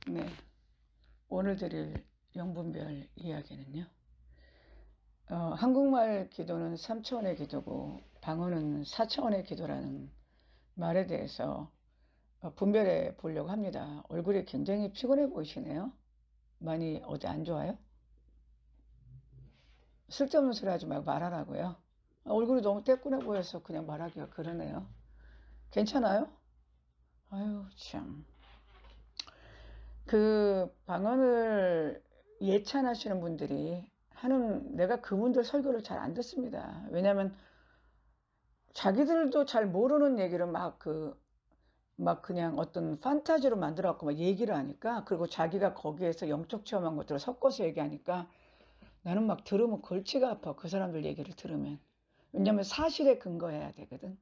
네, 오늘 드릴 영분별 이야기는요. 한국말 기도는 3차원의 기도고 방언은 4차원의 기도라는 말에 대해서 분별해 보려고 합니다. 얼굴이 굉장히 피곤해 보이시네요. 많이 어디 안 좋아요? 쓸데없는 소리 하지 말고 말하라고요. 얼굴이 너무 떼꾸해 보여서 그냥 말하기가 그러네요. 괜찮아요? 아유, 참. 그 방언을 예찬하시는 분들이 내가 그분들 설교를 잘 안 듣습니다. 왜냐하면 자기들도 잘 모르는 얘기를 막 그냥 어떤 판타지로 만들어갖고 막 얘기를 하니까, 그리고 자기가 거기에서 영적 체험한 것들을 섞어서 얘기하니까 나는 막 들으면 골치가 아파. 그 사람들 얘기를 들으면. 왜냐면 사실에 근거해야 되거든.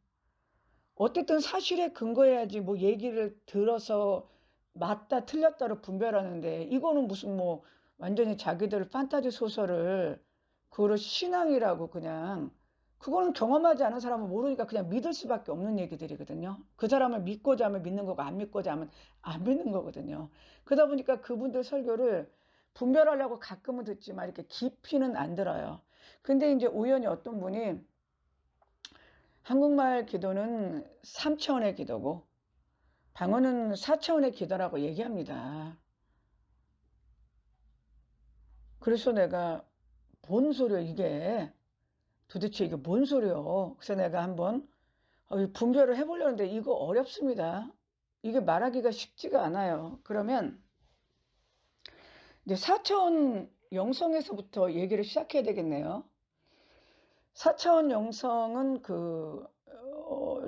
어쨌든 사실에 근거해야지 뭐 얘기를 들어서 맞다 틀렸다로 분별하는데, 이거는 무슨 뭐 완전히 자기들 판타지 소설을 그거를 신앙이라고 그냥, 그거는 경험하지 않은 사람은 모르니까 그냥 믿을 수밖에 없는 얘기들이거든요. 그 사람을 믿고자 하면 믿는 거고 안 믿고자 하면 안 믿는 거거든요. 그러다 보니까 그분들 설교를 분별하려고 가끔은 듣지만 이렇게 깊이는 안 들어요. 근데 이제 우연히 어떤 분이 한국말 기도는 3차원의 기도고 방언은 4차원의 기도라고 얘기합니다. 그래서 내가 뭔 소리야 이게, 도대체 이게 뭔 소리요? 그래서 내가 한번 분별을 해보려는데 이거 어렵습니다. 이게 말하기가 쉽지가 않아요. 그러면 이제 4차원 영성에서부터 얘기를 시작해야 되겠네요. 4차원 영성은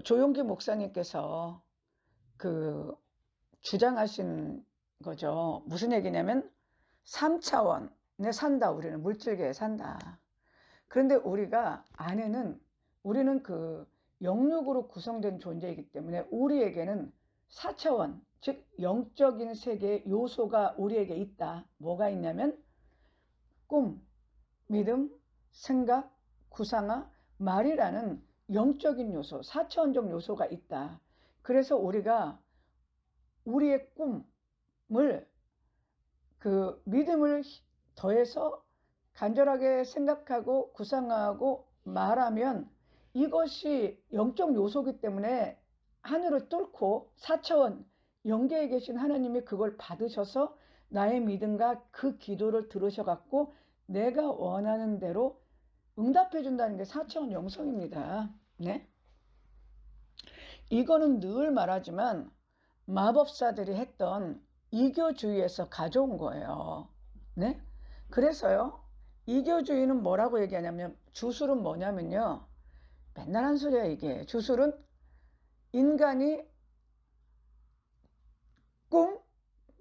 조용기 목사님께서 주장하신 거죠. 무슨 얘기냐면 3차원에 산다. 우리는 물질계에 산다. 그런데 우리는 영육으로 구성된 존재이기 때문에 우리에게는 4차원, 즉 영적인 세계의 요소가 우리에게 있다. 뭐가 있냐면 꿈, 믿음, 생각, 구상화, 말이라는 영적인 요소, 4차원적 요소가 있다. 그래서 우리가 우리의 꿈을 믿음을 더해서 간절하게 생각하고 구상하고 말하면 이것이 영적 요소이기 때문에 하늘을 뚫고 4차원 영계에 계신 하나님이 그걸 받으셔서 나의 믿음과 그 기도를 들으셔갖고 내가 원하는 대로 응답해 준다는 게 4차원 영성입니다. 네? 이거는 늘 말하지만 마법사들이 했던 이교주의에서 가져온 거예요. 네? 그래서요, 이교주의는 뭐라고 얘기하냐면, 주술은 뭐냐면요, 맨날 한 소리야 이게. 주술은 인간이 꿈,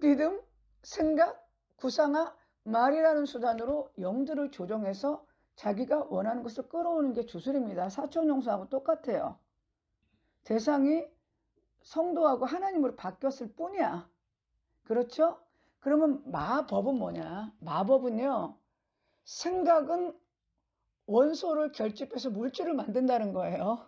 믿음, 생각, 구상화, 말이라는 수단으로 영들을 조정해서 자기가 원하는 것을 끌어오는 게 주술입니다. 사촌용서하고 똑같아요. 대상이 성도하고 하나님으로 바뀌었을 뿐이야. 그렇죠? 그러면 마법은 뭐냐? 마법은요, 생각은 원소를 결집해서 물질을 만든다는 거예요.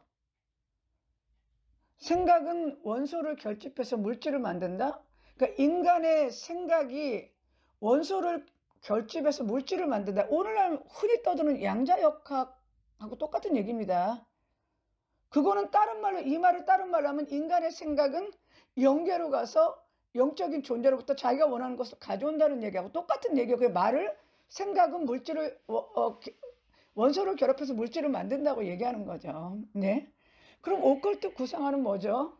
생각은 원소를 결집해서 물질을 만든다? 그러니까 인간의 생각이 원소를 결집해서 물질을 만든다. 오늘날 흔히 떠드는 양자역학하고 똑같은 얘기입니다. 그거는 이 말을 다른 말로 하면 인간의 생각은 영계로 가서 영적인 존재로부터 자기가 원하는 것을 가져온다는 얘기하고 똑같은 얘기예요. 그 말을, 생각은 원소를 결합해서 물질을 만든다고 얘기하는 거죠. 네. 그럼 오컬트 구상하는 뭐죠?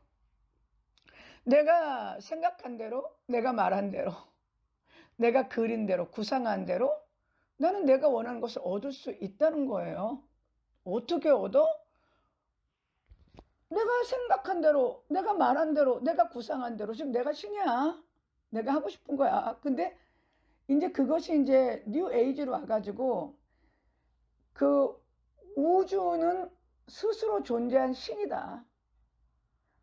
내가 생각한 대로, 내가 말한 대로, 내가 그린 대로, 구상한 대로 나는 내가 원하는 것을 얻을 수 있다는 거예요. 어떻게 얻어? 내가 생각한 대로, 내가 말한 대로, 내가 구상한 대로. 지금 내가 신이야. 내가 하고 싶은 거야. 근데 이제 그것이 이제 뉴 에이지로 와가지고 우주는 스스로 존재한 신이다.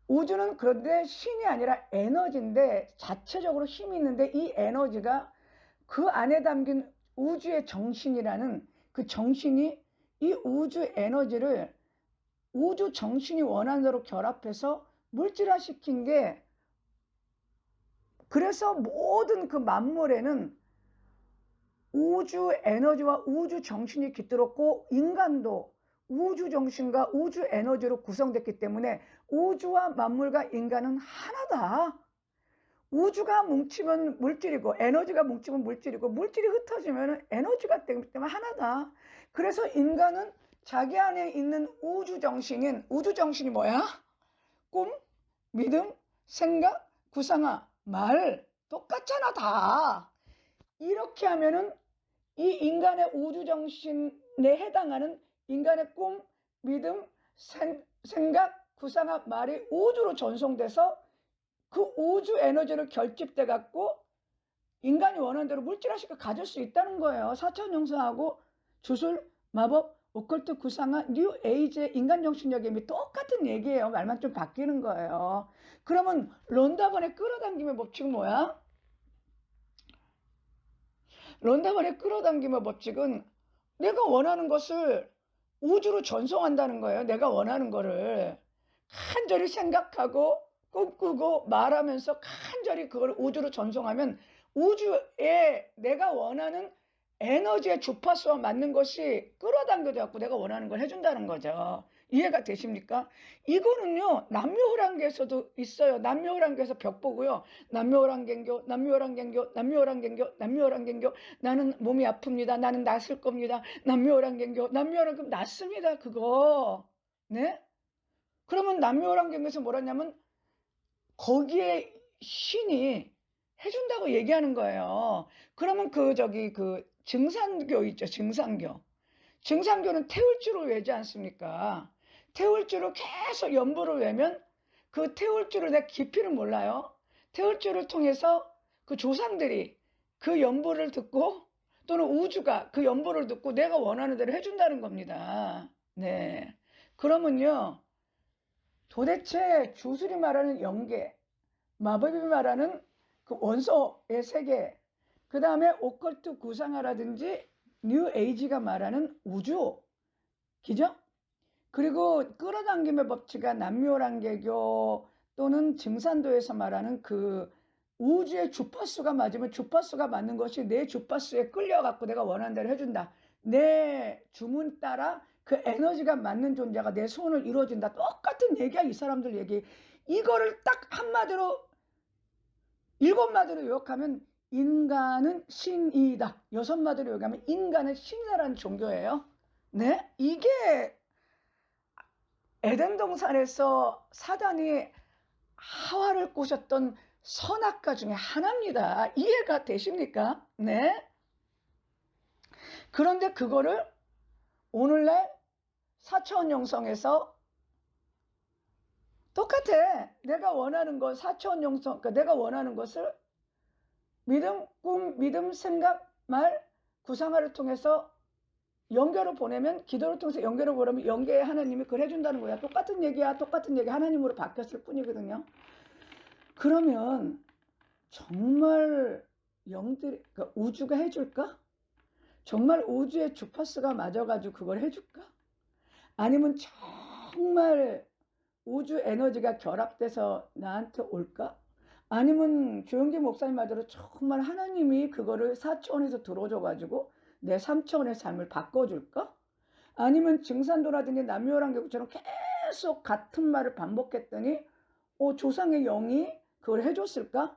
우주는 그런데 신이 아니라 에너지인데, 자체적으로 힘이 있는데 이 에너지가 그 안에 담긴 우주의 정신이라는 그 정신이 이 우주 에너지를 우주 정신이 원하는 대로 결합해서 물질화시킨 게 그래서 모든 그 만물에는 우주 에너지와 우주 정신이 깃들었고, 인간도 우주 정신과 우주 에너지로 구성됐기 때문에 우주와 만물과 인간은 하나다. 우주가 뭉치면 물질이고, 에너지가 뭉치면 물질이고, 물질이 흩어지면 에너지가 되기 때문에 하나다. 그래서 인간은 자기 안에 있는 우주 정신이 뭐야? 꿈, 믿음, 생각, 구상아, 말 똑같잖아 다. 이렇게 하면은 이 인간의 우주 정신에 해당하는 인간의 꿈, 믿음, 생각, 구상아, 말이 우주로 전송돼서 그 우주 에너지를 결집돼 갖고 인간이 원하는 대로 물질화시켜 가질 수 있다는 거예요. 사차원 영성하고 주술, 마법, 오컬트, 구상화, 뉴 에이지의 인간 정신력이 똑같은 얘기예요. 말만 좀 바뀌는 거예요. 그러면 론다번의 끌어당김의 법칙은 뭐야? 론다번의 끌어당김의 법칙은 내가 원하는 것을 우주로 전송한다는 거예요. 내가 원하는 거를 간절히 생각하고 꿈꾸고 말하면서 간절히 그걸 우주로 전송하면 우주에 내가 원하는 에너지의 주파수와 맞는 것이 끌어당겨져 갖고 내가 원하는 걸 해준다는 거죠. 이해가 되십니까? 이거는요, 남묘호랑계에서도 있어요. 남묘호랑계에서 벽 보고요. 남묘호랑갱교, 남묘호랑갱교, 남묘호랑갱교, 남묘호랑갱교. 나는 몸이 아픕니다. 나는 낫을 겁니다. 남묘호랑갱교, 남묘호랑갱교. 낫습니다, 그거. 네? 그러면 남묘호랑갱교에서 뭐라냐면 거기에 신이 해준다고 얘기하는 거예요. 그러면 그 증산교 있죠, 증산교. 증산교는 태울줄을 외지 않습니까? 태울줄을 계속 연부를 외면 그 태울줄을 내 깊이를 몰라요. 태울줄을 통해서 그 조상들이 그 연부를 듣고 또는 우주가 그 연부를 듣고 내가 원하는 대로 해준다는 겁니다. 네. 그러면요, 도대체 주술이 말하는 영계, 마법이 말하는 그 원소의 세계, 그 다음에 오컬트 구상화라든지 뉴 에이지가 말하는 우주, 그죠? 그리고 끌어당김의 법칙가 남묘랑개교 또는 증산도에서 말하는 그 우주의 주파수가 맞으면 주파수가 맞는 것이 내 주파수에 끌려갖고 내가 원하는 대로 해준다. 내 주문 따라 그 에너지가 맞는 존재가 내 소원을 이루어진다. 똑같은 얘기야, 이 사람들 얘기. 이거를 딱 한마디로 7마디로 요약하면 인간은 신이다. 6마디로 요약하면 인간은 신이다라는 종교예요. 네? 이게 에덴 동산에서 사단이 하와를 꼬셨던 선악과 중에 하나입니다. 이해가 되십니까? 네? 그런데 그거를 오늘날 4차원 영성에서 똑같아. 내가 원하는 것, 4차원 영성, 그러니까 내가 원하는 것을 믿음, 꿈, 믿음, 생각, 말, 구상화를 통해서 연결을 보내면, 기도를 통해서 연결을 보내면 연계의 하나님이 그걸 해준다는 거야. 똑같은 얘기야. 똑같은 얘기 하나님으로 바뀌었을 뿐이거든요. 그러면 정말 영들이, 그러니까 우주가 해줄까? 정말 우주의 주파수가 맞아가지고 그걸 해줄까? 아니면 정말 우주 에너지가 결합돼서 나한테 올까? 아니면 조영기 목사님 말대로 정말 하나님이 그거를 4차원에서 들어줘가지고 내 3차원의 삶을 바꿔줄까? 아니면 증산도라든지 남묘랑개구처럼 계속 같은 말을 반복했더니 조상의 영이 그걸 해줬을까?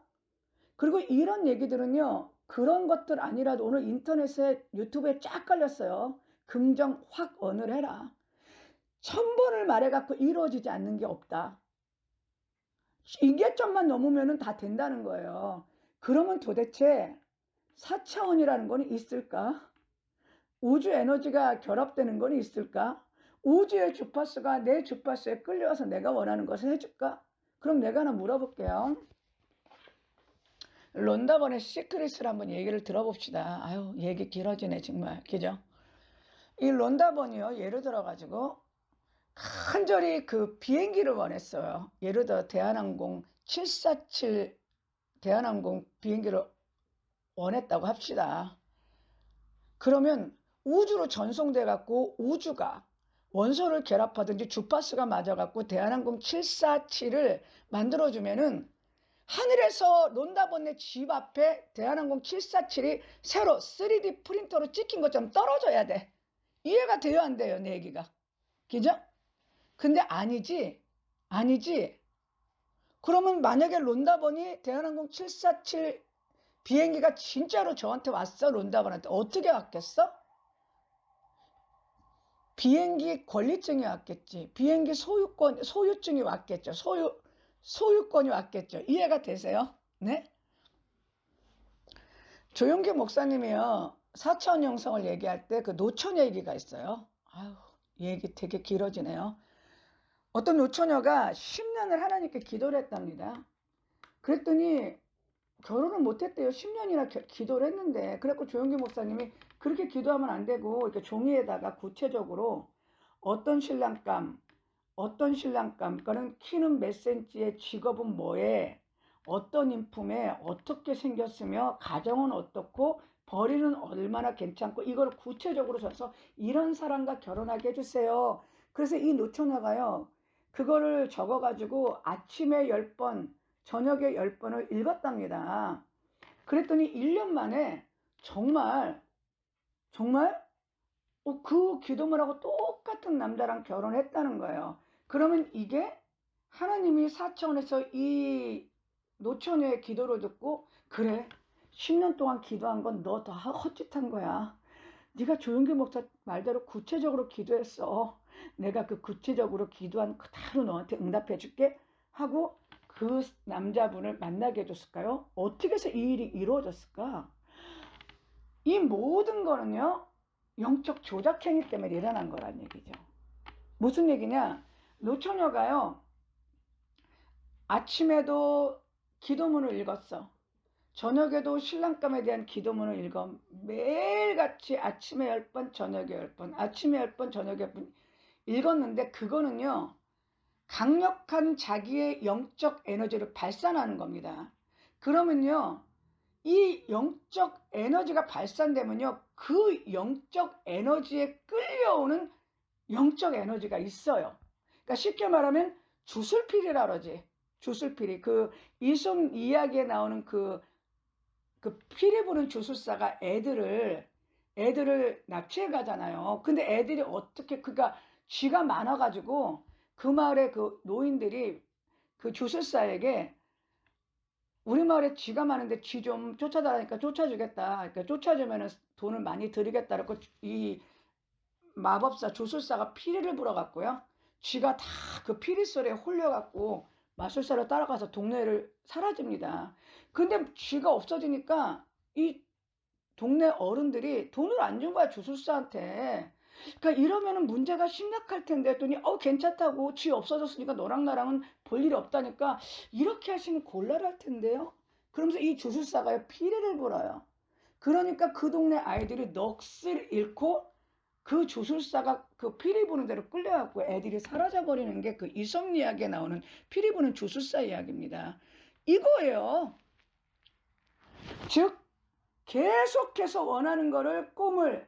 그리고 이런 얘기들은요, 그런 것들 아니라도 오늘 인터넷에 유튜브에 쫙 깔렸어요. 긍정 확 언을 해라. 1000번을 말해갖고 이루어지지 않는 게 없다. 인계점만 넘으면 다 된다는 거예요. 그러면 도대체 4차원이라는 건 있을까? 우주 에너지가 결합되는 건 있을까? 우주의 주파수가 내 주파수에 끌려와서 내가 원하는 것을 해줄까? 그럼 내가 하나 물어볼게요. 론다번의 시크릿을 한번 얘기를 들어봅시다. 아유, 얘기 길어지네 정말. 그죠? 이 론다번이요, 예를 들어가지고 간절히 그 비행기를 원했어요. 예를 들어 대한항공 747 대한항공 비행기를 원했다고 합시다. 그러면 우주로 전송돼 갖고 우주가 원소를 결합하든지 주파수가 맞아 갖고 대한항공 747을 만들어주면은 하늘에서 론다번네 집 앞에 대한항공 747이 새로 3D 프린터로 찍힌 것처럼 떨어져야 돼. 이해가 돼요, 안 돼요, 내 얘기가? 그죠? 근데 아니지. 그러면 만약에 론다번이 대한항공 747 비행기가 진짜로 저한테 왔어, 론다번한테. 어떻게 왔겠어? 비행기 권리증이 왔겠지. 비행기 소유증이 왔겠죠. 소유권이 왔겠죠. 이해가 되세요? 네? 조용기 목사님이요. 4차원 영성을 얘기할 때 그 노처녀 얘기가 있어요. 아유, 얘기 되게 길어지네요. 어떤 노처녀가 10년을 하나님께 기도를 했답니다. 그랬더니 결혼을 못했대요. 10년이나 기도를 했는데. 그래서 조용기 목사님이 그렇게 기도하면 안 되고 이렇게 종이에다가 구체적으로 어떤 신랑감, 그거는 키는 몇 센치에, 직업은 뭐에, 어떤 인품에, 어떻게 생겼으며, 가정은 어떻고, 벌이는 얼마나 괜찮고, 이걸 구체적으로 써서 이런 사람과 결혼하게 해주세요. 그래서 이 노처녀가요, 그거를 적어가지고 아침에 10번, 저녁에 10번을 읽었답니다. 그랬더니 1년 만에 정말 그 기도문하고 똑같은 남자랑 결혼했다는 거예요. 그러면 이게 하나님이 4차원에서 이 노처녀의 기도를 듣고, 그래, 10년 동안 기도한 건 너 다 헛짓한 거야. 네가 조용기 목사 말대로 구체적으로 기도했어. 내가 그 구체적으로 기도한 그대로 너한테 응답해 줄게 하고 그 남자분을 만나게 해줬을까요? 어떻게 해서 이 일이 이루어졌을까? 이 모든 거는요, 영적 조작행위 때문에 일어난 거란 얘기죠. 무슨 얘기냐? 노처녀가요, 아침에도 기도문을 읽었어. 저녁에도 신랑감에 대한 기도문을 읽어. 매일같이 아침에 10번, 저녁에 10번, 아침에 10번, 저녁에 10번 읽었는데, 그거는요, 강력한 자기의 영적 에너지를 발산하는 겁니다. 그러면요, 이 영적 에너지가 발산되면요, 그 영적 에너지에 끌려오는 영적 에너지가 있어요. 그러니까 쉽게 말하면 주술필이라 그러지. 주술필이. 그 이송 이야기에 나오는 그 피리 부는 주술사가 애들을 납치해 가잖아요. 근데 애들이 어떻게, 그가 쥐가 많아가지고 그 마을의 그 노인들이 그 주술사에게 우리 마을에 쥐가 많은데 쥐 좀 쫓아다니까 쫓아주겠다. 그러니까 쫓아주면 돈을 많이 드리겠다라고 이 마법사 주술사가 피리를 불어갖고요. 쥐가 다 그 피리 소리에 홀려갖고 마술사로 따라가서 동네를 사라집니다. 근데 쥐가 없어지니까 이 동네 어른들이 돈을 안 준 거야, 주술사한테. 그러니까 이러면은 문제가 심각할 텐데 했더니 괜찮다고, 쥐 없어졌으니까 너랑 나랑은 볼 일이 없다니까 이렇게 하시면 곤란할 텐데요. 그러면서 이 주술사가 피리를 불어요. 그러니까 그 동네 아이들이 넋을 잃고 그 주술사가 그 피리 부는 대로 끌려갖고 애들이 사라져 버리는 게 그 이섭 이야기에 나오는 피리 부는 주술사 이야기입니다. 이거예요. 즉 계속해서 원하는 거를, 꿈을,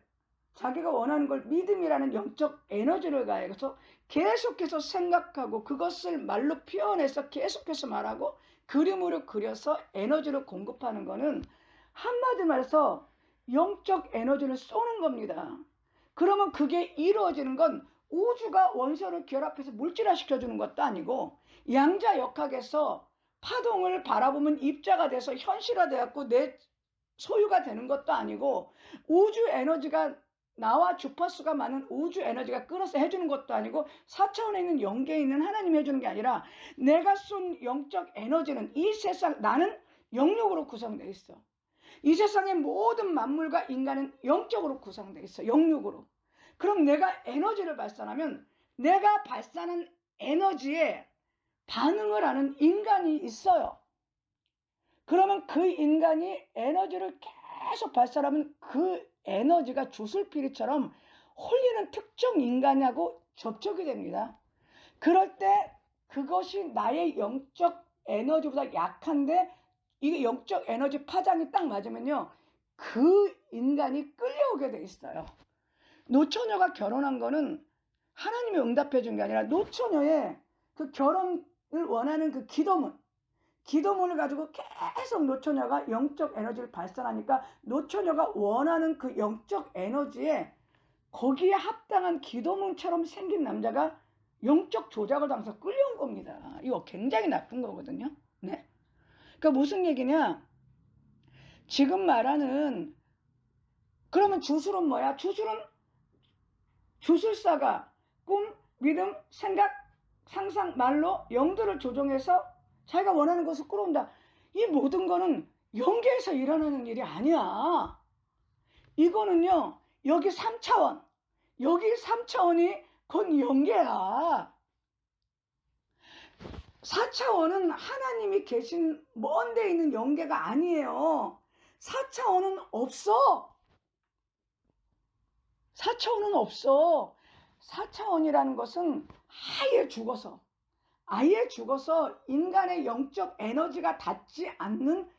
자기가 원하는 걸 믿음이라는 영적 에너지를 가해서 계속해서 생각하고 그것을 말로 표현해서 계속해서 말하고 그림으로 그려서 에너지를 공급하는 거는 한마디 말해서 영적 에너지를 쏘는 겁니다. 그러면 그게 이루어지는 건 우주가 원소를 결합해서 물질화 시켜주는 것도 아니고 양자역학에서 파동을 바라보면 입자가 돼서 현실화되었고 내 소유가 되는 것도 아니고 우주 에너지가 나와 주파수가 많은 우주 에너지가 끌어서 해주는 것도 아니고 4차원에 있는 영계에 있는 하나님이 해주는 게 아니라 내가 쏜 영적 에너지는 이 세상, 나는 영육으로 구성되어 있어. 이 세상의 모든 만물과 인간은 영적으로 구성되어 있어. 영육으로. 그럼 내가 에너지를 발산하면 내가 발산한 에너지에 반응을 하는 인간이 있어요. 그러면 그 인간이 에너지를 계속 발산하면 그 에너지가 주술피리처럼 홀리는 특정 인간하고 접촉이 됩니다. 그럴 때 그것이 나의 영적 에너지보다 약한데 이게 영적 에너지 파장이 딱 맞으면요, 그 인간이 끌려오게 돼 있어요. 노처녀가 결혼한 거는 하나님이 응답해 준 게 아니라 노처녀의 그 결혼을 원하는 그 기도문, 기도문을 가지고 계속 노처녀가 영적 에너지를 발산하니까 노처녀가 원하는 그 영적 에너지에 거기에 합당한 기도문처럼 생긴 남자가 영적 조작을 당해서 끌려온 겁니다. 이거 굉장히 나쁜 거거든요. 네. 그러니까 무슨 얘기냐? 지금 말하는 그러면 주술은 뭐야? 주술사가 꿈, 믿음, 생각, 상상, 말로 영들을 조종해서 자기가 원하는 것을 끌어온다. 이 모든 거는 영계에서 일어나는 일이 아니야. 이거는요, 여기 3차원, 여기 3차원이 곧 영계야. 4차원은 하나님이 계신 먼 데 있는 영계가 아니에요. 4차원은 없어. 4차원은 없어. 4차원이라는 것은 아예 죽어서 인간의 영적 에너지가 닿지 않는,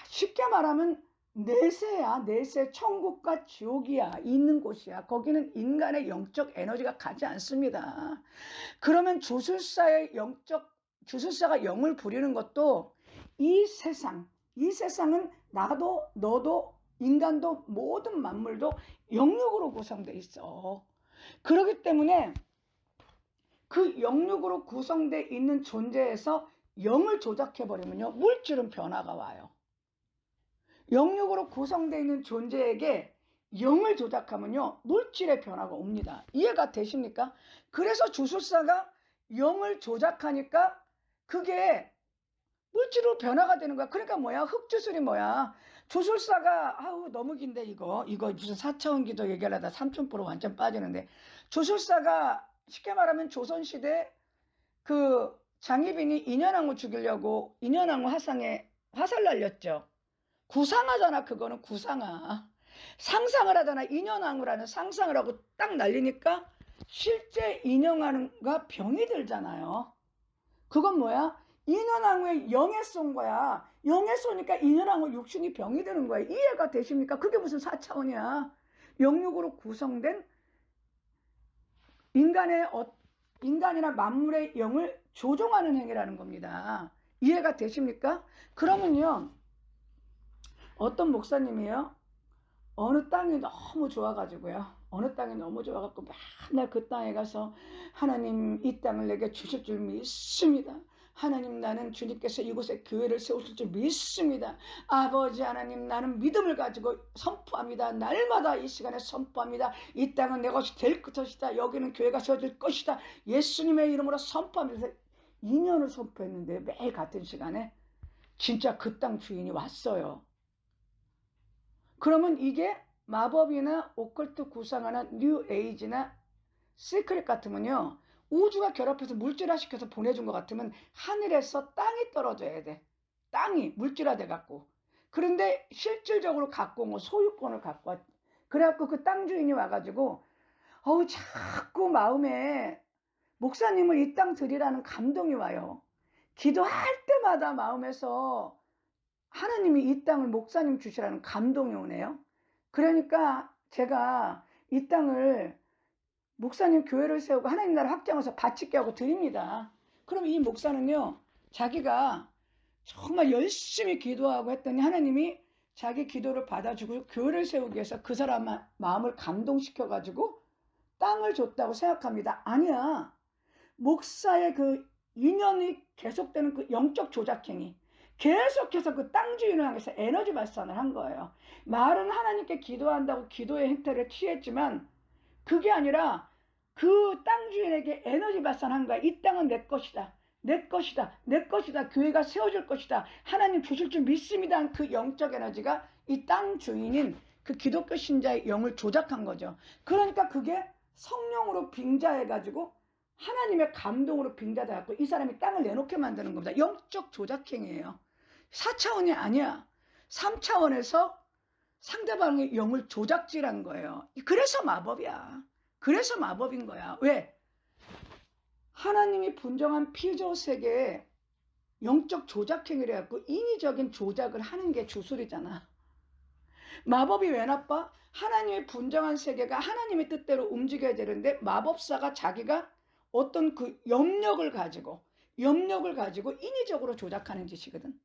쉽게 말하면 내세야. 내세, 천국과 지옥이야. 있는 곳이야. 거기는 인간의 영적 에너지가 가지 않습니다. 그러면 주술사가 영을 부리는 것도 이 세상은 나도 너도 인간도 모든 만물도 영육으로 구성되어 있어. 그렇기 때문에 그 영육으로 구성되어 있는 존재에서 영을 조작해버리면요, 물질은 변화가 와요. 영육으로 구성되어 있는 존재에게 영을 조작하면요, 물질의 변화가 옵니다. 이해가 되십니까? 그래서 주술사가 영을 조작하니까 그게 물질로 변화가 되는 거야. 그러니까 뭐야? 흑주술이 뭐야? 주술사가 너무 긴데 이거 무슨 4차원 기도 얘기하려다 3000% 완전 빠지는데, 주술사가 쉽게 말하면 조선시대 그 장희빈이 인현왕후 죽이려고 인현왕후 화상에 화살 날렸죠. 구상하잖아. 그거는 구상하. 상상을 하잖아. 인현왕후라는 상상을 하고 딱 날리니까 실제 인현왕후가 병이 들잖아요. 그건 뭐야? 인현왕후의 영에 쏜 거야. 영에 쏘니까 인현왕후 육신이 병이 드는 거야. 이해가 되십니까? 그게 무슨 4차원이야. 영육으로 구성된 인간이나 만물의 영을 조종하는 행위라는 겁니다. 이해가 되십니까? 그러면요, 어떤 목사님이요, 어느 땅이 너무 좋아가지고요, 어느 땅이 너무 좋아갖고 맨날 그 땅에 가서 하나님 이 땅을 내게 주실 줄 믿습니다. 하나님, 나는 주님께서 이곳에 교회를 세우실 줄 믿습니다. 아버지 하나님, 나는 믿음을 가지고 선포합니다. 날마다 이 시간에 선포합니다. 이 땅은 내 것이 될 것이다. 여기는 교회가 세워질 것이다. 예수님의 이름으로 선포하면서 2년을 선포했는데, 매일 같은 시간에 진짜 그 땅 주인이 왔어요. 그러면 이게 마법이나 오컬트 구상하나 뉴 에이지나 시크릿 같으면요, 우주가 결합해서 물질화시켜서 보내준 것 같으면 하늘에서 땅이 떨어져야 돼. 땅이 물질화돼 갖고. 그런데 실질적으로 갖고 온 거, 소유권을 갖고 왔. 그래갖고 그 땅 주인이 와가지고 자꾸 마음에 목사님을 이 땅 드리라는 감동이 와요. 기도할 때마다 마음에서 하나님이 이 땅을 목사님 주시라는 감동이 오네요. 그러니까 제가 이 땅을 목사님 교회를 세우고 하나님 나라 확장해서 바치게 하고 드립니다. 그럼 이 목사는요, 자기가 정말 열심히 기도하고 했더니 하나님이 자기 기도를 받아주고 교회를 세우기 위해서 그 사람 마음을 감동시켜가지고 땅을 줬다고 생각합니다. 아니야. 목사의 그 인연이 계속되는 그 영적 조작행위, 계속해서 그 땅 주인을 향해서 에너지 발산을 한 거예요. 말은 하나님께 기도한다고 기도의 행태를 취했지만 그게 아니라 그 땅 주인에게 에너지 발산한 거야. 이 땅은 내 것이다. 내 것이다. 내 것이다. 교회가 세워질 것이다. 하나님 주실 줄 믿습니다. 그 영적 에너지가 이 땅 주인인 그 기독교 신자의 영을 조작한 거죠. 그러니까 그게 성령으로 빙자해가지고 하나님의 감동으로 빙자돼갖고 이 사람이 땅을 내놓게 만드는 겁니다. 영적 조작행위예요. 4차원이 아니야. 3차원에서 상대방의 영을 조작질한 거예요. 그래서 마법이야. 그래서 마법인 거야. 왜? 하나님이 분정한 피조 세계에 영적 조작행위를 해갖고 인위적인 조작을 하는 게 주술이잖아. 마법이 왜 나빠? 하나님의 분정한 세계가 하나님의 뜻대로 움직여야 되는데 마법사가 자기가 어떤 그 영역을 가지고 염력을 가지고 인위적으로 조작하는 짓이거든.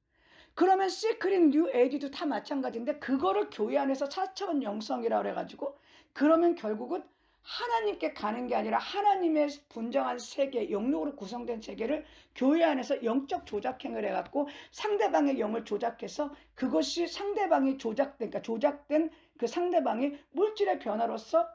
그러면 시크릿 뉴 에이지도 다 마찬가지인데 그거를 교회 안에서 4차원 영성이라고 그래가지고 그러면 결국은 하나님께 가는 게 아니라 하나님의 분정한 세계, 영역으로 구성된 세계를 교회 안에서 영적 조작행을 해갖고 상대방의 영을 조작해서 그것이 상대방이 그러니까 조작된 그 상대방이 물질의 변화로서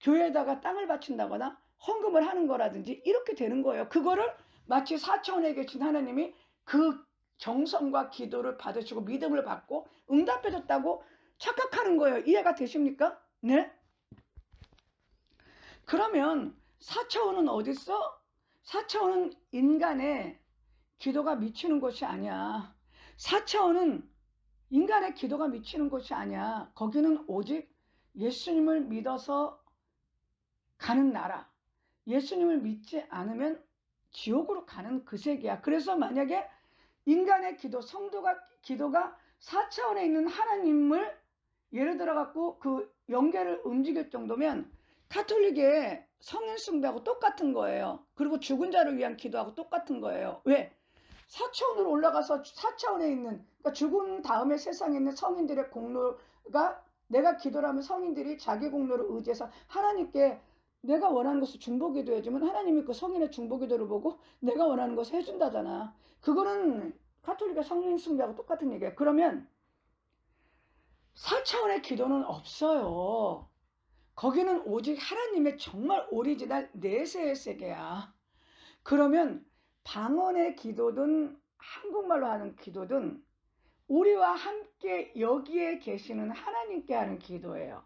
교회에다가 땅을 바친다거나 헌금을 하는 거라든지 이렇게 되는 거예요. 그거를 마치 4차원에 계신 하나님이 그 정성과 기도를 받으시고 믿음을 받고 응답해줬다고 착각하는 거예요. 이해가 되십니까? 네? 그러면 4차원은 어디 있어? 4차원은 인간의 기도가 미치는 곳이 아니야. 4차원은 인간의 기도가 미치는 곳이 아니야. 거기는 오직 예수님을 믿어서 가는 나라. 예수님을 믿지 않으면 지옥으로 가는 그 세계야. 그래서 만약에 인간의 기도, 성도가 기도가 4차원에 있는 하나님을 예를 들어 갖고 그 연계를 움직일 정도면 카톨릭의 성인 숭배하고 똑같은 거예요. 그리고 죽은 자를 위한 기도하고 똑같은 거예요. 왜? 4차원으로 올라가서 4차원에 있는, 그러니까 죽은 다음에 세상에 있는 성인들의 공로가, 내가 기도를 하면 성인들이 자기 공로를 의지해서 하나님께 내가 원하는 것을 중보기도 해주면 하나님이 그 성인의 중보기도를 보고 내가 원하는 것을 해준다잖아. 그거는 카톨릭의 성인 숭배하고 똑같은 얘기야. 그러면 4차원의 기도는 없어요. 거기는 오직 하나님의 정말 오리지널 내세의 세계야. 그러면 방언의 기도든 한국말로 하는 기도든 우리와 함께 여기에 계시는 하나님께 하는 기도예요.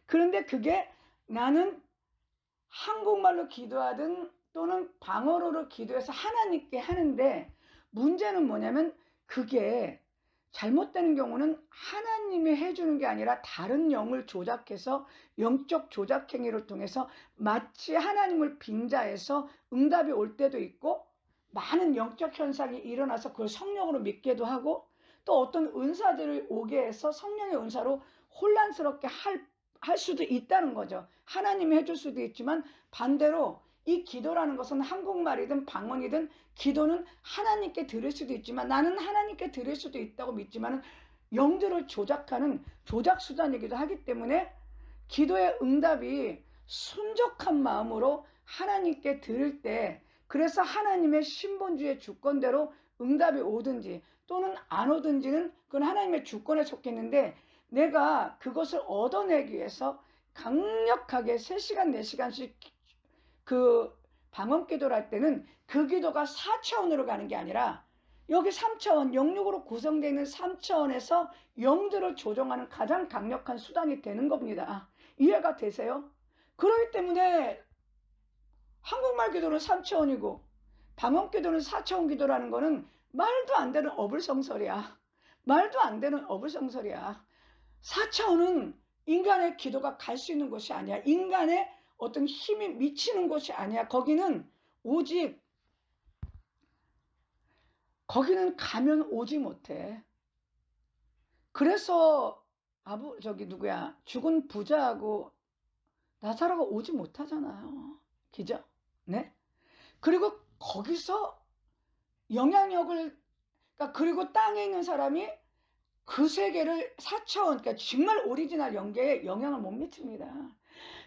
그런데 그게 나는 한국말로 기도하든 또는 방언으로 기도해서 하나님께 하는데 문제는 뭐냐면 그게 잘못되는 경우는 하나님이 해주는 게 아니라 다른 영을 조작해서 영적 조작행위를 통해서 마치 하나님을 빙자해서 응답이 올 때도 있고 많은 영적 현상이 일어나서 그걸 성령으로 믿기도 하고 또 어떤 은사들을 오게 해서 성령의 은사로 혼란스럽게 할 수도 있다는 거죠. 하나님이 해줄 수도 있지만 반대로 이 기도라는 것은 한국말이든 방언이든 기도는 하나님께 드릴 수도 있지만 나는 하나님께 드릴 수도 있다고 믿지만 영들을 조작하는 조작수단이기도 하기 때문에 기도의 응답이 순적한 마음으로 하나님께 드릴 때 그래서 하나님의 신본주의 주권대로 응답이 오든지 또는 안 오든지는 그건 하나님의 주권에 속했는데 내가 그것을 얻어내기 위해서 강력하게 3시간, 4시간씩 그 방언 기도를 할 때는 그 기도가 4차원으로 가는 게 아니라 여기 3차원, 영육으로 구성되어 있는 3차원에서 영들을 조종하는 가장 강력한 수단이 되는 겁니다. 이해가 되세요? 그렇기 때문에 한국말 기도는 3차원이고 방언 기도는 4차원 기도라는 거는 말도 안 되는 어불성설이야. 말도 안 되는 어불성설이야. 4차원은 인간의 기도가 갈 수 있는 곳이 아니야. 인간의 어떤 힘이 미치는 곳이 아니야. 거기는 가면 오지 못해. 그래서 죽은 부자하고 나사로가 오지 못하잖아요. 그죠? 네? 그리고 거기서 영향력을, 그러니까 그리고 땅에 있는 사람이 그 세계를 4차원, 그러니까 정말 오리지널 영계에 영향을 못 미칩니다.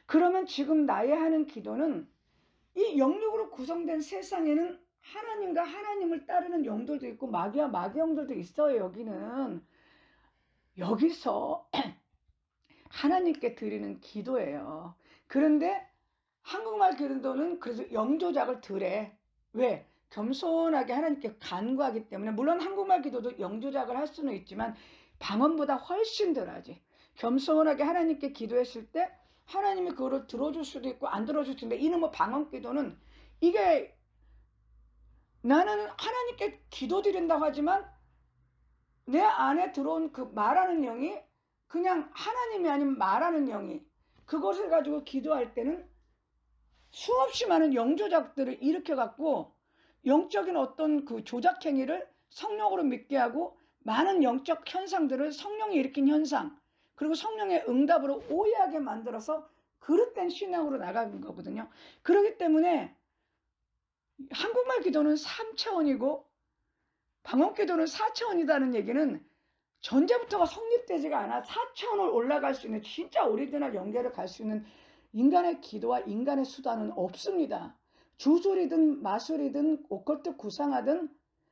그러면 지금 나의 하는 기도는 이 영역으로 구성된 세상에는 하나님과 하나님을 따르는 영들도 있고 마귀와 마귀 영들도 있어요. 여기서 하나님께 드리는 기도예요. 그런데 한국말 기도는 그래서 영조작을 드래. 왜? 겸손하게 하나님께 간구하기 때문에. 물론 한국말 기도도 영조작을 할 수는 있지만 방언보다 훨씬 덜하지. 겸손하게 하나님께 기도했을 때 하나님이 그거를 들어줄 수도 있고 안 들어줄 수도 있는데 이놈의 방언 기도는 이게 나는 하나님께 기도 드린다고 하지만 내 안에 들어온 그 말하는 영이 그냥 하나님이 아닌 말하는 영이 그것을 가지고 기도할 때는 수없이 많은 영조작들을 일으켜갖고 영적인 어떤 그 조작행위를 성령으로 믿게 하고 많은 영적 현상들을 성령이 일으킨 현상 그리고 성령의 응답으로 오해하게 만들어서 그릇된 신앙으로 나가는 거거든요. 그렇기 때문에 한국말 기도는 3차원이고 방언 기도는 4차원이라는 얘기는 전제부터가 성립되지가 않아 4차원을 올라갈 수 있는 진짜 오리지널 연결을 갈 수 있는 인간의 기도와 인간의 수단은 없습니다. 주술이든 마술이든 오컬트 구상하든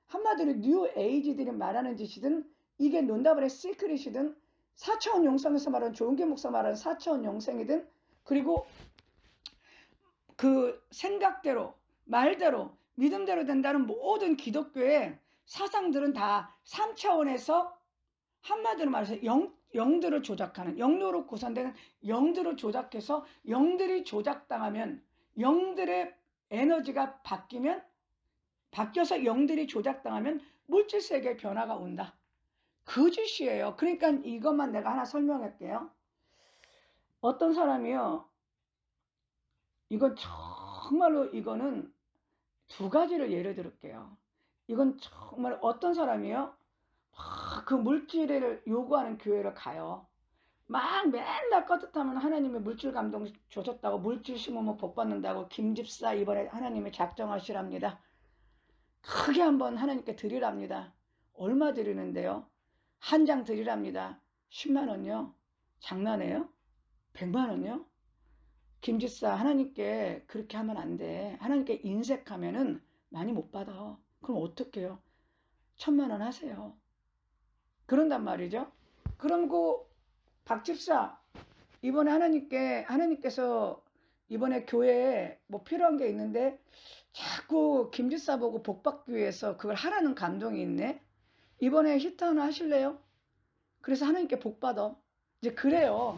한마디로 뉴 에이지들이 말하는 짓이든 이게 논다발의 시크릿이든 4차원 영성에서 말하는 조은계 목사 말하는 4차원 영생이든 그리고 그 생각대로 말대로 믿음대로 된다는 모든 기독교의 사상들은 다 3차원에서 한마디로 말해서 영들을 조작하는 영으로 구성되는 영들을 조작해서 영들이 조작당하면 영들의 에너지가 바뀌어서 영들이 조작당하면 물질세계의 변화가 온다. 그 짓이에요. 그러니까 이것만 내가 하나 설명할게요. 어떤 사람이요. 이건 정말로 이거는 두 가지를 예를 들을게요. 이건 정말 어떤 사람이요. 그 물질을 요구하는 교회를 가요. 막 맨날 껐듯하면 하나님의 물질 감동 주셨다고 물질 심으면 복 받는다고 김집사 이번에 하나님의 작정하시랍니다. 크게 한번 하나님께 드리랍니다. 얼마 드리는데요? 한 장 드리랍니다. 10만 원요? 장난해요? 100만 원요? 김집사 하나님께 그렇게 하면 안 돼. 하나님께 인색하면은 많이 못 받아. 그럼 어떡해요? 1000만 원 하세요. 그런단 말이죠. 그럼 그 박집사 이번에 하나님께서 이번에 교회에 뭐 필요한 게 있는데 자꾸 김집사 보고 복 받기 위해서 그걸 하라는 감동이 있네. 이번에 히트 하나 하실래요? 그래서 하나님께 복 받아. 이제 그래요.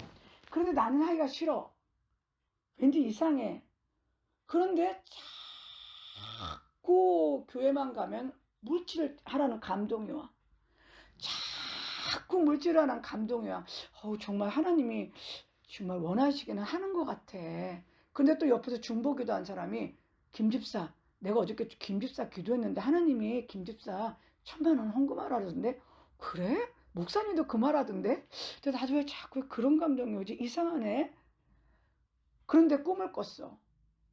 그런데 나는 하기가 싫어. 왠지 이상해. 그런데 자꾸 교회만 가면 물질을 하라는 감동이 와. 자꾸 물질을 하라는 감동이 와. 정말 하나님이 정말 원하시기는 하는 것 같아. 근데 또 옆에서 중보기도 한 사람이 김집사 내가 어저께 김집사 기도했는데 하나님이 김집사 1000만 원 헌금하라 그러던데 그래? 목사님도 그 말 하던데 근데 나도 왜 자꾸 그런 감정이 오지? 이상하네. 그런데 꿈을 꿨어.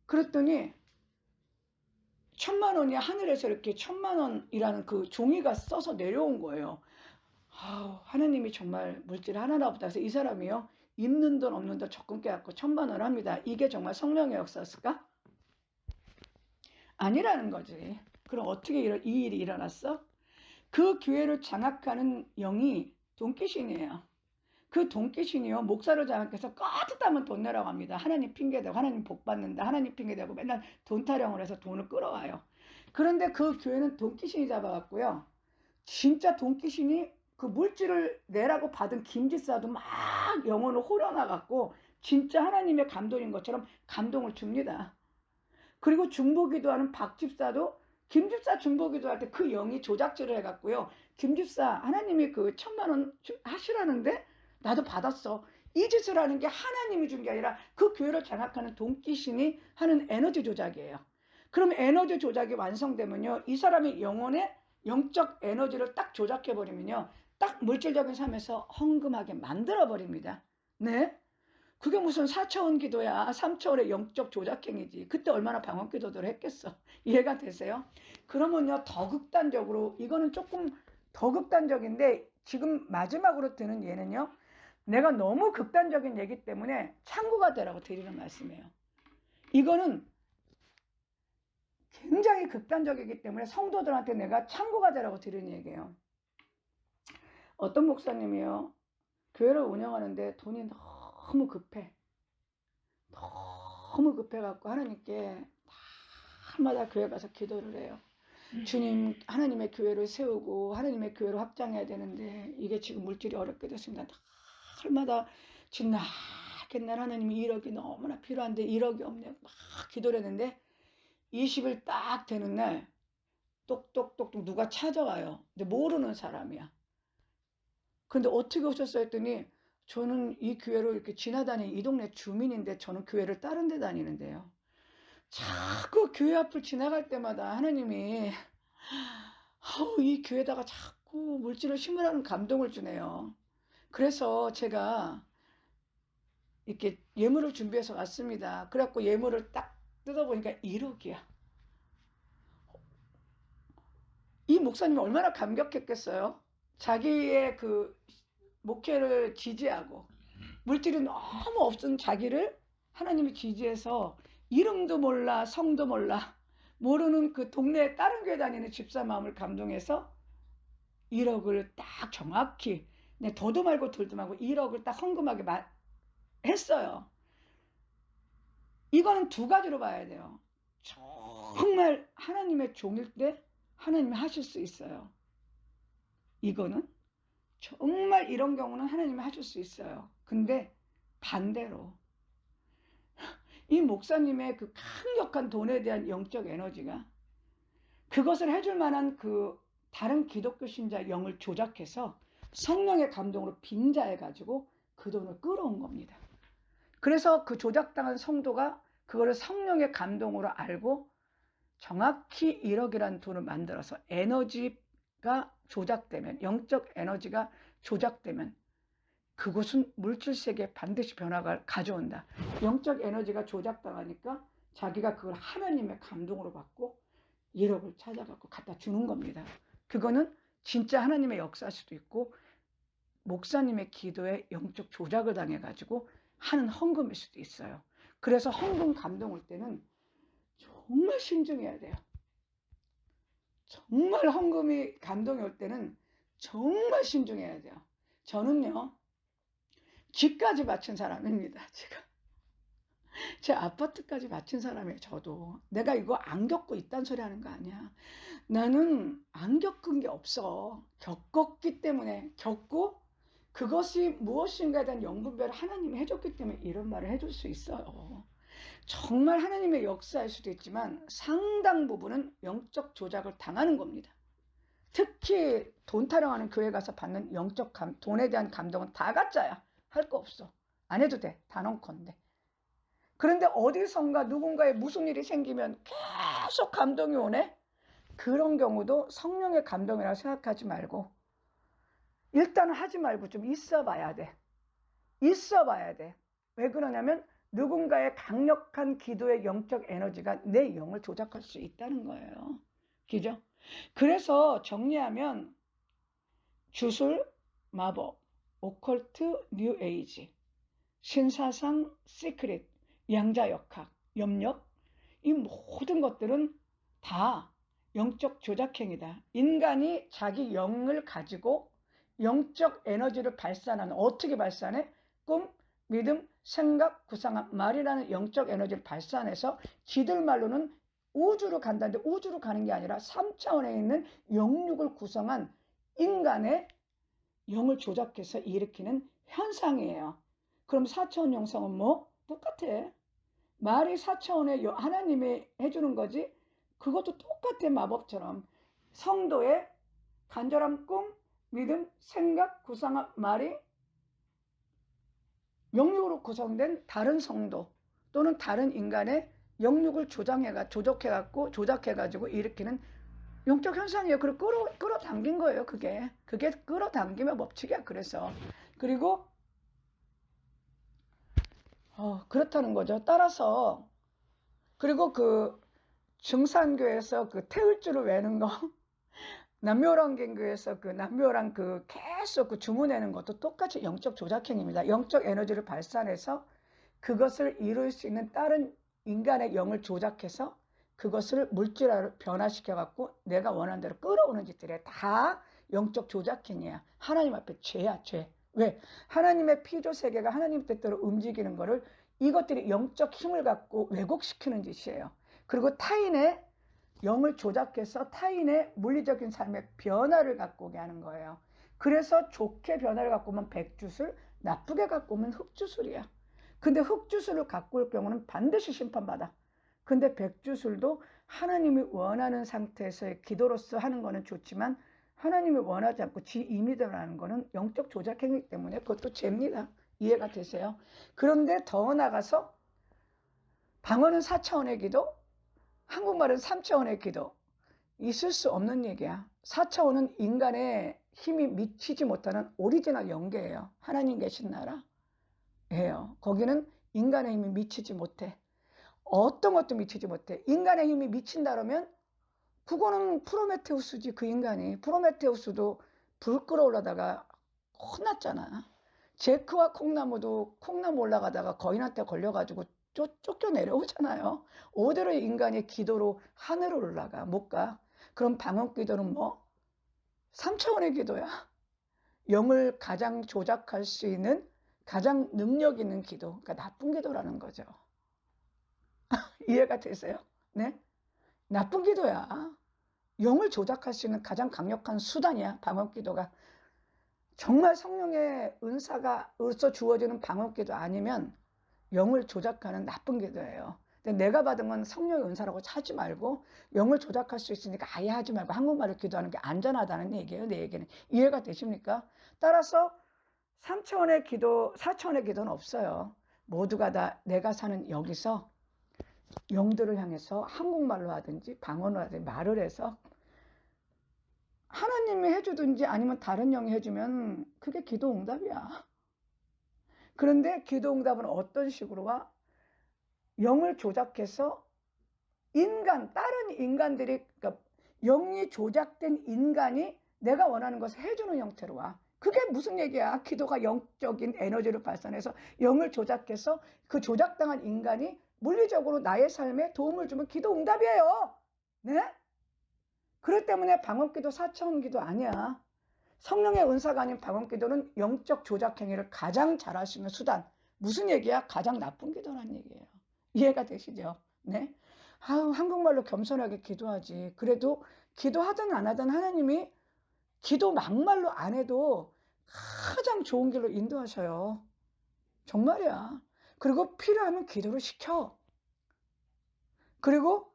그랬더니 1000만 원이 하늘에서 이렇게 1000만 원이라는 그 종이가 써서 내려온 거예요. 하나님이 정말 물질 하나나 보다 해서 이 사람이요. 있는 돈 없는 돈 적금 깨갖고 1000만 원 합니다. 이게 정말 성령의 역사였을까? 아니라는 거지. 그럼 어떻게 이 일이 일어났어? 그 교회를 장악하는 영이 돈귀신이에요. 그 돈귀신이요. 목사를 장악해서 껏듯하면 돈 내라고 합니다. 하나님 핑계대고 하나님 복 받는다. 하나님 핑계대고 맨날 돈 타령을 해서 돈을 끌어와요. 그런데 그 교회는 돈귀신이 잡아갖고요. 진짜 돈귀신이 그 물질을 내라고 받은 김집사도 막 영혼을 호려나갖고 진짜 하나님의 감동인 것처럼 감동을 줍니다. 그리고 중보기도하는 박집사도 김집사 중보기도할 때 그 영이 조작질을 해갖고요. 김집사 하나님이 그 1000만 원 하시라는데 나도 받았어. 이 짓을 하는 게 하나님이 준 게 아니라 그 교회를 장악하는 돈귀신이 하는 에너지 조작이에요. 그럼 에너지 조작이 완성되면요. 이 사람의 영혼의 영적 에너지를 딱 조작해버리면요. 딱 물질적인 삶에서 헝금하게 만들어버립니다. 네? 그게 무슨 4차원 기도야. 3차원의 영적 조작행위지. 그때 얼마나 방언 기도들을 했겠어. 이해가 되세요? 그러면요. 더 극단적으로 이거는 조금 더 극단적인데 지금 마지막으로 드는 예는요. 내가 너무 극단적인 얘기 때문에 참고가 되라고 드리는 말씀이에요. 이거는 굉장히 극단적이기 때문에 성도들한테 내가 참고가 되라고 드리는 얘기예요. 어떤 목사님이요. 교회를 운영하는데 돈이 너무 급해. 너무 급해갖고 하나님께 날마다 교회 가서 기도를 해요. 주님 하나님의 교회를 세우고 하나님의 교회를 확장해야 되는데 이게 지금 물질이 어렵게 됐습니다. 날마다 지금 옛날 하나님이 1억이 너무나 필요한데 1억이 없네요. 막 기도를 했는데 20일 딱 되는 날 똑똑똑똑 누가 찾아와요. 근데 모르는 사람이야. 근데 어떻게 오셨어요 했더니 저는 이 교회로 이렇게 지나다니는 이 동네 주민인데 저는 교회를 다른 데 다니는데요. 자꾸 교회 앞을 지나갈 때마다 하나님이 이 교회에다가 자꾸 물질을 심으라는 감동을 주네요. 그래서 제가 이렇게 예물을 준비해서 왔습니다. 그래갖고 예물을 딱 뜯어보니까 1억이야. 이 목사님이 얼마나 감격했겠어요. 자기의 그 목회를 지지하고 물질이 너무 없은 자기를 하나님이 지지해서 이름도 몰라 성도 몰라 모르는 그 동네에 다른 교회 다니는 집사 마음을 감동해서 1억을 딱 정확히 더도 말고 덜도 말고 1억을 딱 헌금하게 했어요. 이거는 두 가지로 봐야 돼요. 정말 하나님의 종일 때 하나님이 하실 수 있어요. 이거는 정말 이런 경우는 하나님이 하실 수 있어요. 근데 반대로 이 목사님의 그 강력한 돈에 대한 영적 에너지가 그것을 해줄 만한 그 다른 기독교 신자 영을 조작해서 성령의 감동으로 빙자해가지고 그 돈을 끌어온 겁니다. 그래서 그 조작당한 성도가 그거를 성령의 감동으로 알고 정확히 1억이라는 돈을 만들어서 에너지가 조작되면, 영적 에너지가 조작되면 그것은 물질 세계에 반드시 변화가 가져온다. 영적 에너지가 조작당하니까 자기가 그걸 하나님의 감동으로 받고 1억을 찾아갖고 갖다 주는 겁니다. 그거는 진짜 하나님의 역사일 수도 있고 목사님의 기도에 영적 조작을 당해가지고 하는 헌금일 수도 있어요. 그래서 헌금 감동 올 때는 정말 신중해야 돼요. 정말 헌금이 감동이 올 때는 정말 신중해야 돼요. 저는요, 집까지 바친 사람입니다. 제 아파트까지 바친 사람이에요. 저도 내가 이거 안 겪고 있단 소리 하는 거 아니야. 나는 안 겪은 게 없어. 겪었기 때문에, 겪고 그것이 무엇인가에 대한 연분별을 하나님이 해줬기 때문에 이런 말을 해줄 수 있어요. 정말 하나님의 역사일 수도 있지만 상당 부분은 영적 조작을 당하는 겁니다. 특히 돈 타령하는 교회 가서 받는 영적 돈에 대한 감동은 다 가짜야. 할 거 없어. 안 해도 돼. 단언컨대. 그런데 어디선가 누군가에 무슨 일이 생기면 계속 감동이 오네? 그런 경우도 성령의 감동이라고 생각하지 말고 일단은 하지 말고 좀 있어 봐야 돼. 있어 봐야 돼. 왜 그러냐면 누군가의 강력한 기도의 영적 에너지가 내 영을 조작할 수 있다는 거예요. 그죠? 그래서 정리하면 주술, 마법, 오컬트, 뉴에이지, 신사상, 시크릿, 양자역학, 염력, 이 모든 것들은 다 영적 조작행위다. 인간이 자기 영을 가지고 영적 에너지를 발산하는, 어떻게 발산해? 꿈, 믿음, 생각, 구상함, 말이라는 영적 에너지를 발산해서 지들 말로는 우주로 간다는데 우주로 가는 게 아니라 3차원에 있는 영육을 구성한 인간의 영을 조작해서 일으키는 현상이에요. 그럼 4차원 영성은 뭐? 똑같아. 말이 4차원의 하나님이 해주는 거지 그것도 똑같아. 마법처럼 성도의 간절함, 꿈, 믿음, 생각, 구상함, 말이 영육으로 구성된 다른 성도 또는 다른 인간의 영육을 조작해가지고 일으키는 영적 현상이에요. 그리고 끌어당긴 거예요. 그게 끌어당기면 법칙이야. 그래서 그리고 그렇다는 거죠. 따라서 그리고 그 증산교에서 그 태울줄을 외는 거 남묘랑경교에서 그 남묘랑 그 계속 그 주문내는 것도 똑같이 영적 조작행위입니다. 영적 에너지를 발산해서 그것을 이룰 수 있는 다른 인간의 영을 조작해서 그것을 물질화로 변화시켜갖고 내가 원하는 대로 끌어오는 짓들이 다 영적 조작행위야. 하나님 앞에 죄야, 죄. 왜? 하나님의 피조 세계가 하나님 뜻대로 움직이는 거를 이것들이 영적 힘을 갖고 왜곡시키는 짓이에요. 그리고 타인의 영을 조작해서 타인의 물리적인 삶의 변화를 갖고 오게 하는 거예요. 그래서 좋게 변화를 갖고 오면 백주술, 나쁘게 갖고 오면 흑주술이야. 근데 흑주술을 갖고 올 경우는 반드시 심판받아. 근데 백주술도 하나님이 원하는 상태에서의 기도로서 하는 거는 좋지만 하나님이 원하지 않고 지 임의대로 하는 거는 영적 조작행위이기 때문에 그것도 죄입니다. 이해가 되세요? 그런데 더 나가서 방언은 4차원의 기도, 한국말은 3차원의 기도. 있을 수 없는 얘기야. 4차원은 인간의 힘이 미치지 못하는 오리지널 영계예요. 하나님 계신 나라예요. 거기는 인간의 힘이 미치지 못해. 어떤 것도 미치지 못해. 인간의 힘이 미친다 그러면 그거는 프로메테우스지. 그 인간이. 프로메테우스도 불 끌어올라다가 혼났잖아. 제크와 콩나무도 콩나무 올라가다가 거인한테 걸려가지고 쫓겨 내려오잖아요. 오대로 인간의 기도로 하늘을 올라가 못 가. 그럼 방언 기도는 뭐 3차원의 기도야. 영을 가장 조작할 수 있는 가장 능력 있는 기도. 그러니까 나쁜 기도라는 거죠. 이해가 되세요? 네? 나쁜 기도야. 영을 조작할 수 있는 가장 강력한 수단이야. 방언 기도가. 정말 성령의 은사가 으로 주어지는 방언 기도 아니면 영을 조작하는 나쁜 기도예요. 근데 내가 받은 건 성령의 은사라고 찾지 말고 영을 조작할 수 있으니까 아예 하지 말고 한국말로 기도하는 게 안전하다는 얘기예요. 내 얘기는. 이해가 되십니까? 따라서 3차원의 기도, 4차원의 기도는 없어요. 모두가 다 내가 사는 여기서 영들을 향해서 한국말로 하든지 방언으로 하든지 말을 해서 하나님이 해주든지 아니면 다른 영이 해주면 그게 기도 응답이야. 그런데 기도 응답은 어떤 식으로 와? 영을 조작해서 다른 인간들이, 그러니까 영이 조작된 인간이 내가 원하는 것을 해주는 형태로 와. 그게 무슨 얘기야? 기도가 영적인 에너지를 발산해서 영을 조작해서 그 조작당한 인간이 물리적으로 나의 삶에 도움을 주면 기도 응답이에요. 네? 그렇기 때문에 방언기도 4차원 기도 아니야. 성령의 은사가 아닌 방언기도는 영적 조작 행위를 가장 잘할 수 있는 수단. 무슨 얘기야? 가장 나쁜 기도라는 얘기예요. 이해가 되시죠? 네? 한국말로 겸손하게 기도하지. 그래도 기도하든 안 하든 하나님이 기도 막말로 안 해도 가장 좋은 길로 인도하셔요. 정말이야. 그리고 필요하면 기도를 시켜. 그리고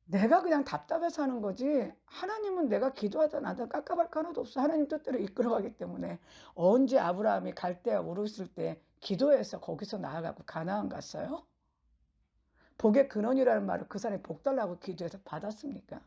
내가 그냥 답답해서 하는 거지 하나님은 내가 기도하든 안 하든 깝깝할 거 하나도 없어. 하나님 뜻대로 이끌어가기 때문에. 언제 아브라함이 갈대아 우르 있을 때 기도해서 거기서 나아가고 가나안 갔어요? 복의 근원이라는 말을 그 사람이 복 달라고 기도해서 받았습니까?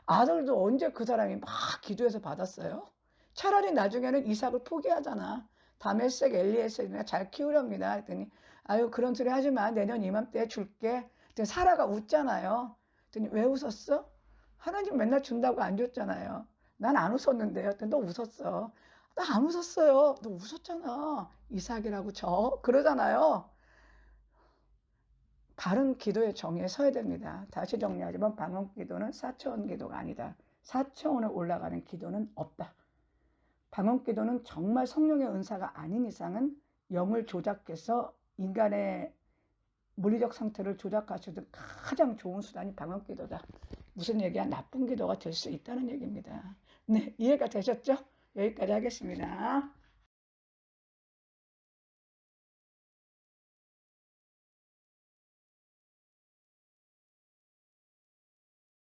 아들도 언제 그 사람이 막 기도해서 받았어요? 차라리 나중에는 이삭을 포기하잖아. 다메섹 엘리에셀이나 잘 키우렵니다 했더니 아유 그런 소리 하지 마. 내년 이맘때 줄게. 사라가 웃잖아요. 했더니 왜 웃었어? 하나님 맨날 준다고 안 줬잖아요. 난 안 웃었는데요. 했더니 너 웃었어. 나 안 웃었어요. 너 웃었잖아. 이삭이라고 그러잖아요. 바른 기도의 정의에 서야 됩니다. 다시 정리하자면 방언 기도는 4차원 기도가 아니다. 4차원에 올라가는 기도는 없다. 방언 기도는 정말 성령의 은사가 아닌 이상은 영을 조작해서 인간의 물리적 상태를 조작할 수 있는 가장 좋은 수단이 방언 기도다. 무슨 얘기야? 나쁜 기도가 될 수 있다는 얘기입니다. 네, 이해가 되셨죠? 여기까지 하겠습니다.